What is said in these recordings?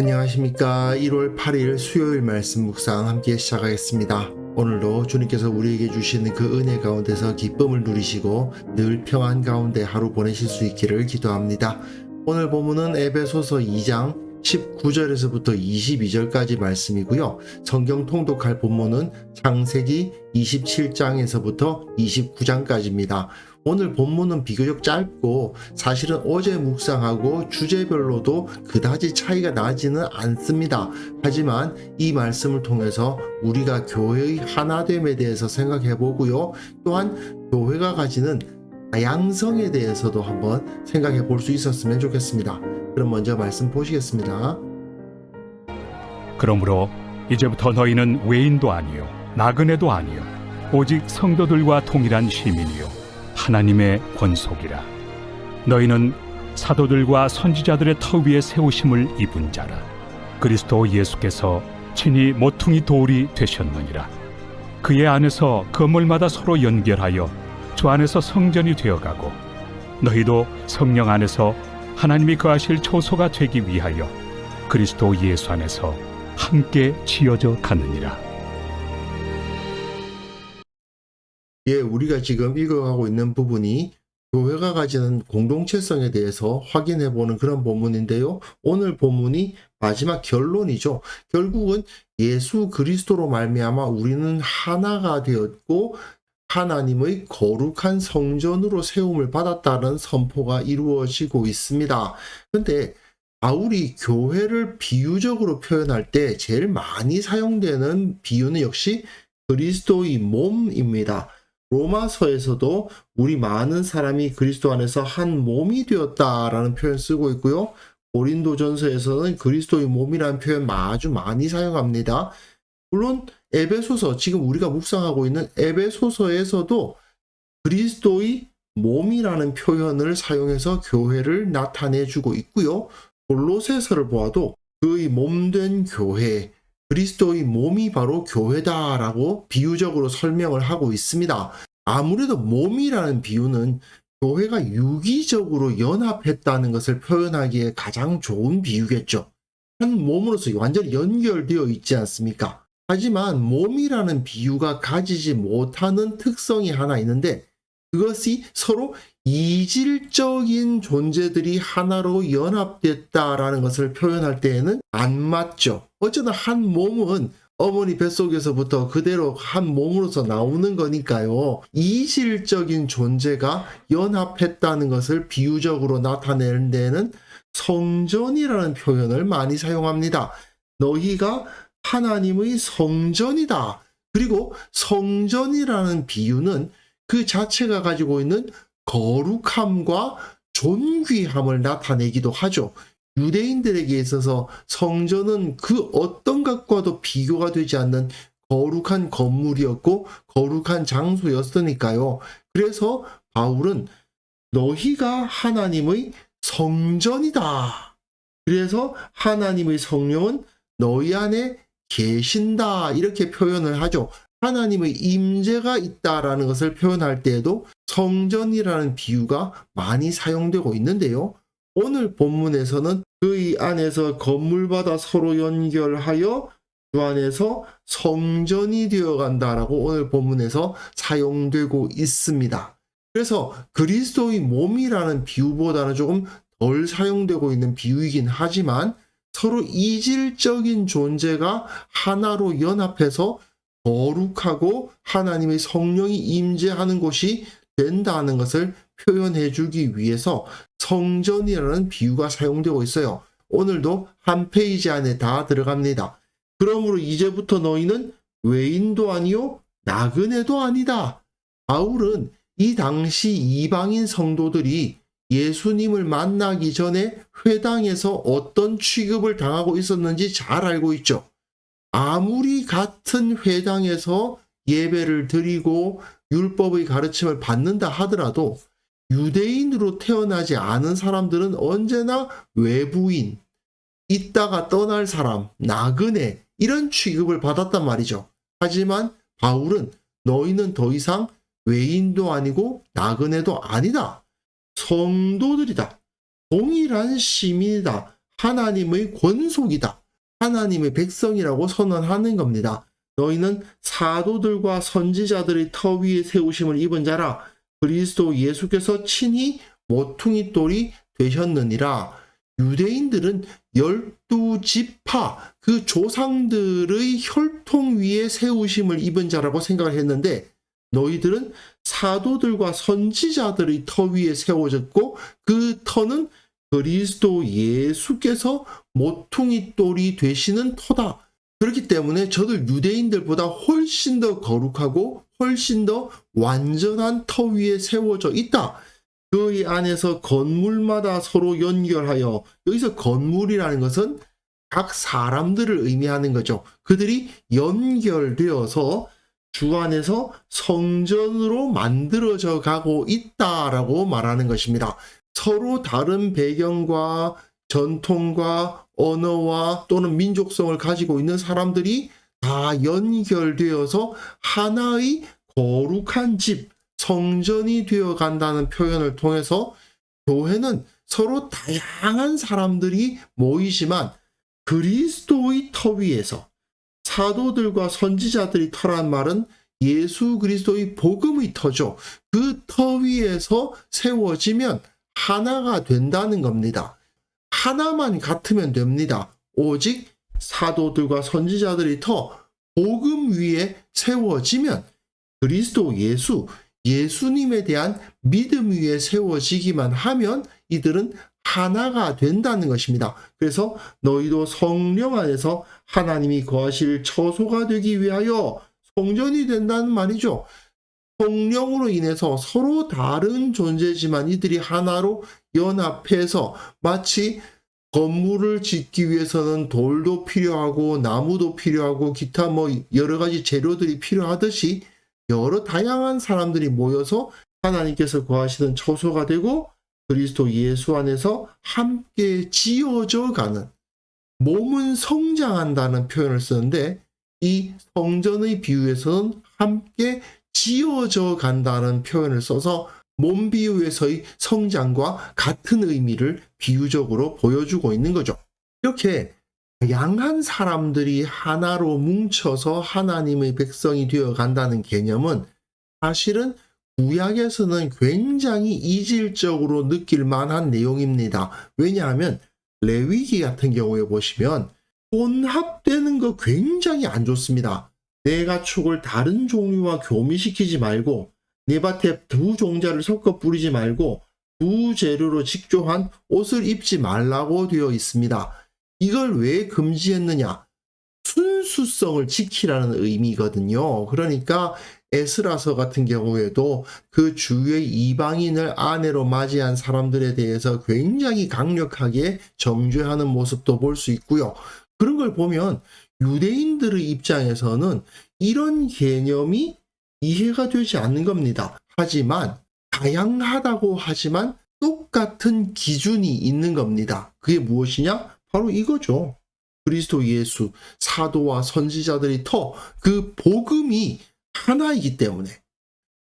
안녕하십니까. 1월 8일 수요일 말씀 묵상 함께 시작하겠습니다. 오늘도 주님께서 우리에게 주시는 그 은혜 가운데서 기쁨을 누리시고 늘 평안 가운데 하루 보내실 수 있기를 기도합니다. 오늘 본문은 에베소서 2장 19절에서부터 22절까지 말씀이고요. 성경 통독할 본문은 창세기 27장에서부터 29장까지입니다. 오늘 본문은 비교적 짧고 사실은 어제 묵상하고 주제별로도 그다지 차이가 나지는 않습니다. 하지만 이 말씀을 통해서 우리가 교회의 하나됨에 대해서 생각해 보고요. 또한 교회가 가지는 다양성에 대해서도 한번 생각해 볼 수 있었으면 좋겠습니다. 그럼 먼저 말씀 보시겠습니다. 그러므로 이제부터 너희는 외인도 아니요 나그네도 아니요 오직 성도들과 동일한 시민이요 하나님의 권속이라. 너희는 사도들과 선지자들의 터 위에 세우심을 입은 자라. 그리스도 예수께서 친히 모퉁이 돌이 되셨느니라. 그의 안에서 건물마다 서로 연결하여 주 안에서 성전이 되어가고 너희도 성령 안에서 하나님이 거하실 초소가 되기 위하여 그리스도 예수 안에서 함께 지어져 가느니라. 우리가 지금 읽어가고 있는 부분이 교회가 가지는 공동체성에 대해서 확인해보는 그런 본문인데요. 오늘 본문이 마지막 결론이죠. 결국은 예수 그리스도로 말미암아 우리는 하나가 되었고 하나님의 거룩한 성전으로 세움을 받았다는 선포가 이루어지고 있습니다. 그런데 바울이 교회를 비유적으로 표현할 때 제일 많이 사용되는 비유는 역시 그리스도의 몸입니다. 로마서에서도 우리 많은 사람이 그리스도 안에서 한 몸이 되었다라는 표현 쓰고 있고요. 고린도전서에서는 그리스도의 몸이라는 표현 아주 많이 사용합니다. 물론 에베소서, 지금 우리가 묵상하고 있는 에베소서에서도 그리스도의 몸이라는 표현을 사용해서 교회를 나타내주고 있고요. 골로새서를 보아도 그의 몸된 교회, 그리스도의 몸이 바로 교회다라고 비유적으로 설명을 하고 있습니다. 아무래도 몸이라는 비유는 교회가 유기적으로 연합했다는 것을 표현하기에 가장 좋은 비유겠죠. 한 몸으로서 완전히 연결되어 있지 않습니까? 하지만 몸이라는 비유가 가지지 못하는 특성이 하나 있는데 그것이 서로 이질적인 존재들이 하나로 연합됐다라는 것을 표현할 때에는 안 맞죠. 어쨌든 한 몸은 어머니 뱃속에서부터 그대로 한 몸으로서 나오는 거니까요. 이질적인 존재가 연합했다는 것을 비유적으로 나타내는 데는 성전이라는 표현을 많이 사용합니다. 너희가 하나님의 성전이다. 그리고 성전이라는 비유는 그 자체가 가지고 있는 거룩함과 존귀함을 나타내기도 하죠. 유대인들에게 있어서 성전은 그 어떤 것과도 비교가 되지 않는 거룩한 건물이었고 거룩한 장소였으니까요. 그래서 바울은 너희가 하나님의 성전이다. 그래서 하나님의 성령은 너희 안에 계신다. 이렇게 표현을 하죠. 하나님의 임재가 있다라는 것을 표현할 때에도 성전이라는 비유가 많이 사용되고 있는데요. 오늘 본문에서는 그의 안에서 건물마다 서로 연결하여 주 안에서 성전이 되어간다라고 오늘 본문에서 사용되고 있습니다. 그래서 그리스도의 몸이라는 비유보다는 조금 덜 사용되고 있는 비유이긴 하지만 서로 이질적인 존재가 하나로 연합해서 거룩하고 하나님의 성령이 임재하는 곳이 된다는 것을 표현해 주기 위해서 성전이라는 비유가 사용되고 있어요. 오늘도 한 페이지 안에 다 들어갑니다. 그러므로 이제부터 너희는 외인도 아니요 나그네도 아니다. 바울은 이 당시 이방인 성도들이 예수님을 만나기 전에 회당에서 어떤 취급을 당하고 있었는지 잘 알고 있죠. 아무리 같은 회당에서 예배를 드리고 율법의 가르침을 받는다 하더라도 유대인으로 태어나지 않은 사람들은 언제나 외부인, 있다가 떠날 사람, 나그네 이런 취급을 받았단 말이죠. 하지만 바울은 너희는 더 이상 외인도 아니고 나그네도 아니다. 성도들이다. 동일한 시민이다. 하나님의 권속이다. 하나님의 백성이라고 선언하는 겁니다. 너희는 사도들과 선지자들의 터 위에 세우심을 입은 자라. 그리스도 예수께서 친히 모퉁이 돌이 되셨느니라. 유대인들은 12지파 그 조상들의 혈통 위에 세우심을 입은 자라고 생각을 했는데, 너희들은 사도들과 선지자들의 터 위에 세워졌고 그 터는 그리스도 예수께서 모퉁이 돌이 되시는 터다. 그렇기 때문에 저들 유대인들보다 훨씬 더 거룩하고 훨씬 더 완전한 터 위에 세워져 있다. 그 안에서 건물마다 서로 연결하여, 여기서 건물이라는 것은 각 사람들을 의미하는 거죠. 그들이 연결되어서 주 안에서 성전으로 만들어져 가고 있다라고 말하는 것입니다. 서로 다른 배경과 전통과 언어와 또는 민족성을 가지고 있는 사람들이 다 연결되어서 하나의 거룩한 집, 성전이 되어 간다는 표현을 통해서 교회는 서로 다양한 사람들이 모이지만 그리스도의 터 위에서, 사도들과 선지자들이 터란 말은 예수 그리스도의 복음의 터죠. 그 터 위에서 세워지면 하나가 된다는 겁니다. 하나만 같으면 됩니다. 오직 사도들과 선지자들이 터, 복음 위에 세워지면 그리스도 예수, 예수님에 대한 믿음 위에 세워지기만 하면 이들은 하나가 된다는 것입니다. 그래서 너희도 성령 안에서 하나님이 거하실 처소가 되기 위하여 성전이 된다는 말이죠. 성령으로 인해서 서로 다른 존재지만 이들이 하나로 연합해서, 마치 건물을 짓기 위해서는 돌도 필요하고 나무도 필요하고 기타 여러 가지 재료들이 필요하듯이 여러 다양한 사람들이 모여서 하나님께서 거하시는 처소가 되고 그리스도 예수 안에서 함께 지어져 가는, 몸은 성장한다는 표현을 쓰는데 이 성전의 비유에서는 함께 지어져 간다는 표현을 써서 몸 비유에서의 성장과 같은 의미를 비유적으로 보여주고 있는 거죠. 이렇게 다양한 사람들이 하나로 뭉쳐서 하나님의 백성이 되어 간다는 개념은 사실은 구약에서는 굉장히 이질적으로 느낄 만한 내용입니다. 왜냐하면 레위기 같은 경우에 보시면 혼합되는 거 굉장히 안 좋습니다. 내 가축을 다른 종류와 교미시키지 말고, 내 밭에 두 종자를 섞어 뿌리지 말고, 두 재료로 직조한 옷을 입지 말라고 되어 있습니다. 이걸 왜 금지했느냐? 순수성을 지키라는 의미거든요. 그러니까 에스라서 같은 경우에도 그 주의 이방인을 아내로 맞이한 사람들에 대해서 굉장히 강력하게 정죄하는 모습도 볼 수 있고요. 그런 걸 보면 유대인들의 입장에서는 이런 개념이 이해가 되지 않는 겁니다. 하지만 다양하다고 하지만 똑같은 기준이 있는 겁니다. 그게 무엇이냐? 바로 이거죠. 그리스도 예수, 사도와 선지자들이 터, 그 복음이 하나이기 때문에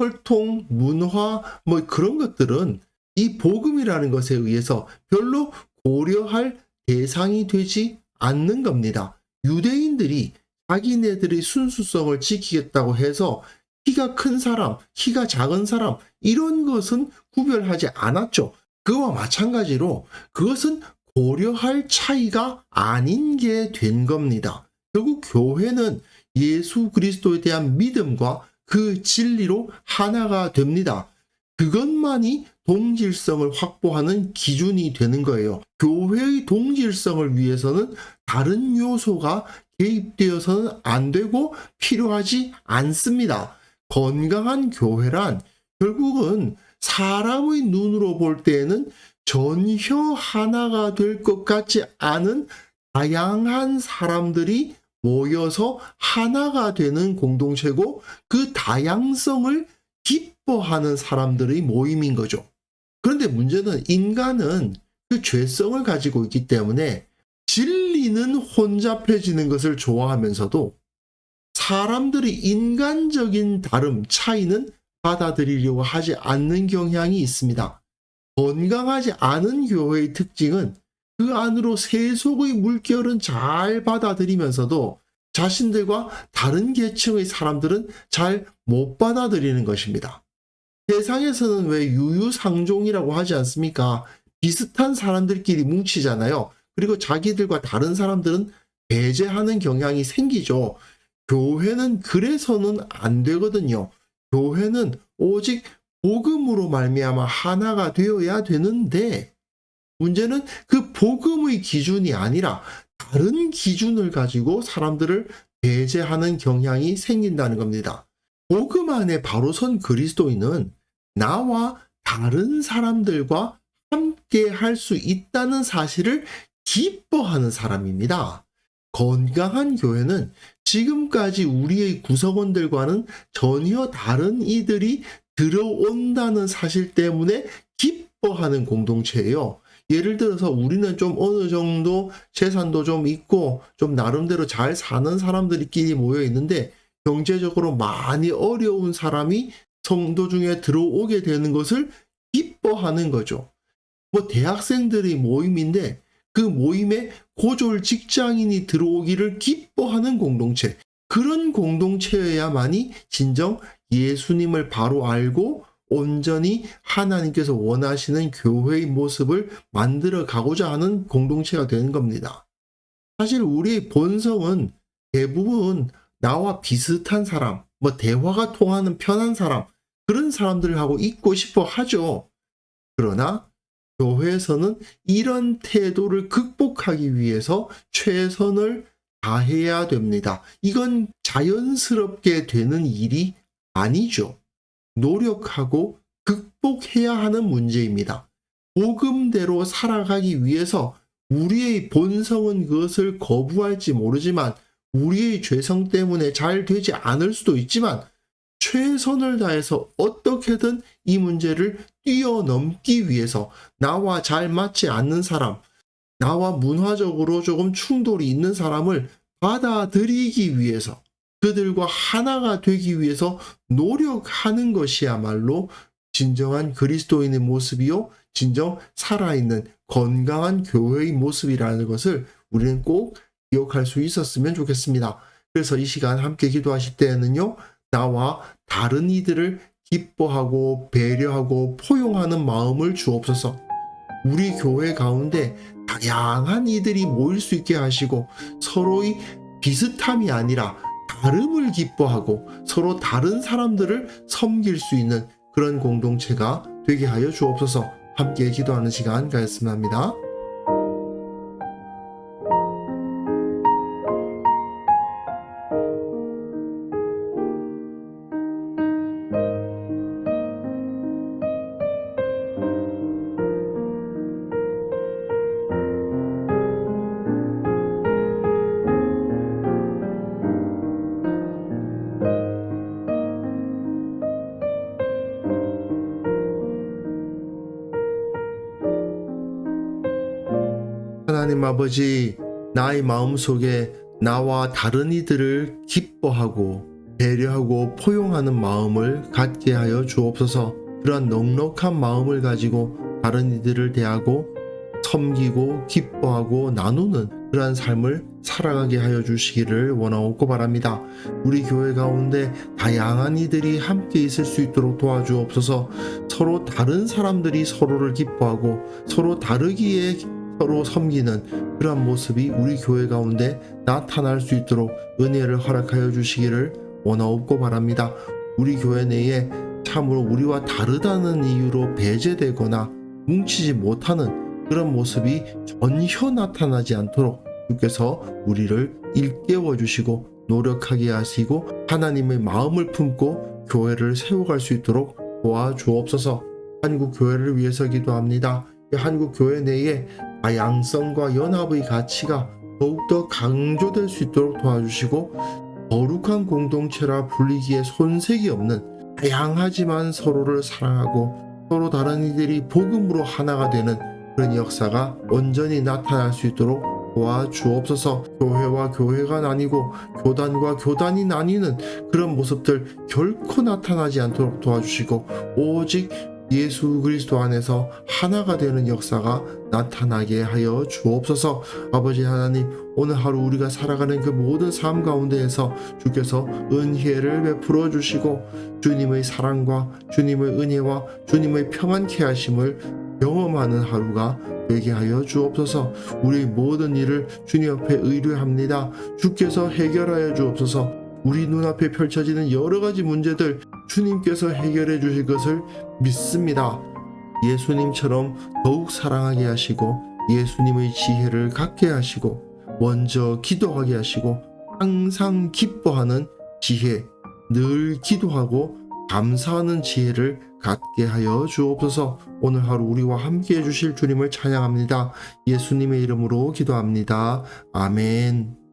혈통, 문화 그런 것들은 이 복음이라는 것에 의해서 별로 고려할 대상이 되지 않는 겁니다. 유대인들이 자기네들의 순수성을 지키겠다고 해서 키가 큰 사람, 키가 작은 사람 이런 것은 구별하지 않았죠. 그와 마찬가지로 그것은 고려할 차이가 아닌 게 된 겁니다. 결국 교회는 예수 그리스도에 대한 믿음과 그 진리로 하나가 됩니다. 그것만이 동질성을 확보하는 기준이 되는 거예요. 교회의 동질성을 위해서는 다른 요소가 개입되어서는 안 되고 필요하지 않습니다. 건강한 교회란 결국은 사람의 눈으로 볼 때에는 전혀 하나가 될 것 같지 않은 다양한 사람들이 모여서 하나가 되는 공동체고, 그 다양성을 기뻐하는 사람들의 모임인 거죠. 그런데 문제는 인간은 그 죄성을 가지고 있기 때문에 진리는 혼잡해지는 것을 좋아하면서도 사람들의 인간적인 다름, 차이는 받아들이려고 하지 않는 경향이 있습니다. 건강하지 않은 교회의 특징은 그 안으로 세속의 물결은 잘 받아들이면서도 자신들과 다른 계층의 사람들은 잘 못 받아들이는 것입니다. 세상에서는 왜 유유상종이라고 하지 않습니까? 비슷한 사람들끼리 뭉치잖아요. 그리고 자기들과 다른 사람들은 배제하는 경향이 생기죠. 교회는 그래서는 안 되거든요. 교회는 오직 복음으로 말미암아 하나가 되어야 되는데, 문제는 그 복음의 기준이 아니라 다른 기준을 가지고 사람들을 배제하는 경향이 생긴다는 겁니다. 복음 안에 바로 선 그리스도인은 나와 다른 사람들과 함께 할 수 있다는 사실을 기뻐하는 사람입니다. 건강한 교회는 지금까지 우리의 구성원들과는 전혀 다른 이들이 들어온다는 사실 때문에 기뻐하는 공동체예요. 예를 들어서 우리는 좀 어느 정도 재산도 좀 있고 좀 나름대로 잘 사는 사람들끼리 모여 있는데, 경제적으로 많이 어려운 사람이 성도 중에 들어오게 되는 것을 기뻐하는 거죠. 뭐 대학생들의 모임인데 그 모임에 고졸 직장인이 들어오기를 기뻐하는 공동체, 그런 공동체여야만이 진정 예수님을 바로 알고 온전히 하나님께서 원하시는 교회의 모습을 만들어 가고자 하는 공동체가 되는 겁니다. 사실 우리의 본성은 대부분 나와 비슷한 사람, 뭐 대화가 통하는 편한 사람, 그런 사람들하고 있고 싶어 하죠. 그러나 교회에서는 이런 태도를 극복하기 위해서 최선을 다해야 됩니다. 이건 자연스럽게 되는 일이 아니죠. 노력하고 극복해야 하는 문제입니다. 복음대로 살아가기 위해서 우리의 본성은 그것을 거부할지 모르지만, 우리의 죄성 때문에 잘 되지 않을 수도 있지만, 최선을 다해서 어떻게든 이 문제를 뛰어넘기 위해서 나와 잘 맞지 않는 사람, 나와 문화적으로 조금 충돌이 있는 사람을 받아들이기 위해서, 그들과 하나가 되기 위해서 노력하는 것이야말로 진정한 그리스도인의 모습이요, 진정 살아있는 건강한 교회의 모습이라는 것을 우리는 꼭 기억할 수 있었으면 좋겠습니다. 그래서 이 시간 함께 기도하실 때에는요, 나와 다른 이들을 기뻐하고 배려하고 포용하는 마음을 주옵소서. 우리 교회 가운데 다양한 이들이 모일 수 있게 하시고, 서로의 비슷함이 아니라 다름을 기뻐하고 서로 다른 사람들을 섬길 수 있는 그런 공동체가 되게 하여 주옵소서. 함께 기도하는 시간 가졌으면 합니다. 하나님 아버지, 나의 마음속에 나와 다른 이들을 기뻐하고 배려하고 포용하는 마음을 갖게 하여 주옵소서. 그러한 넉넉한 마음을 가지고 다른 이들을 대하고 섬기고 기뻐하고 나누는 그러한 삶을 살아가게 하여 주시기를 원하옵고 바랍니다. 우리 교회 가운데 다양한 이들이 함께 있을 수 있도록 도와주옵소서. 서로 다른 사람들이 서로를 기뻐하고 서로 다르기에 서로 섬기는 그러한 모습이 우리 교회 가운데 나타날 수 있도록 은혜를 허락하여 주시기를 원하옵고 바랍니다. 우리 교회 내에 참으로 우리와 다르다는 이유로 배제되거나 뭉치지 못하는 그런 모습이 전혀 나타나지 않도록 주께서 우리를 일깨워 주시고 노력하게 하시고 하나님의 마음을 품고 교회를 세워갈 수 있도록 도와주옵소서. 한국 교회를 위해서 기도합니다. 한국 교회 내에 다양성과 연합의 가치가 더욱더 강조될 수 있도록 도와주시고, 거룩한 공동체라 불리기에 손색이 없는 다양하지만 서로를 사랑하고 서로 다른 이들이 복음으로 하나가 되는 그런 역사가 온전히 나타날 수 있도록 도와주옵소서. 교회와 교회가 나뉘고 교단과 교단이 나뉘는 그런 모습들 결코 나타나지 않도록 도와주시고, 오직 예수 그리스도 안에서 하나가 되는 역사가 나타나게 하여 주옵소서. 아버지 하나님, 오늘 하루 우리가 살아가는 그 모든 삶 가운데에서 주께서 은혜를 베풀어 주시고 주님의 사랑과 주님의 은혜와 주님의 평안케 하심을 경험하는 하루가 되게 하여 주옵소서. 우리 모든 일을 주님 앞에 의뢰합니다. 주께서 해결하여 주옵소서. 우리 눈앞에 펼쳐지는 여러 가지 문제들 주님께서 해결해 주실 것을 믿습니다. 예수님처럼 더욱 사랑하게 하시고 예수님의 지혜를 갖게 하시고 먼저 기도하게 하시고 항상 기뻐하는 지혜, 늘 기도하고 감사하는 지혜를 갖게 하여 주옵소서. 오늘 하루 우리와 함께 해주실 주님을 찬양합니다. 예수님의 이름으로 기도합니다. 아멘.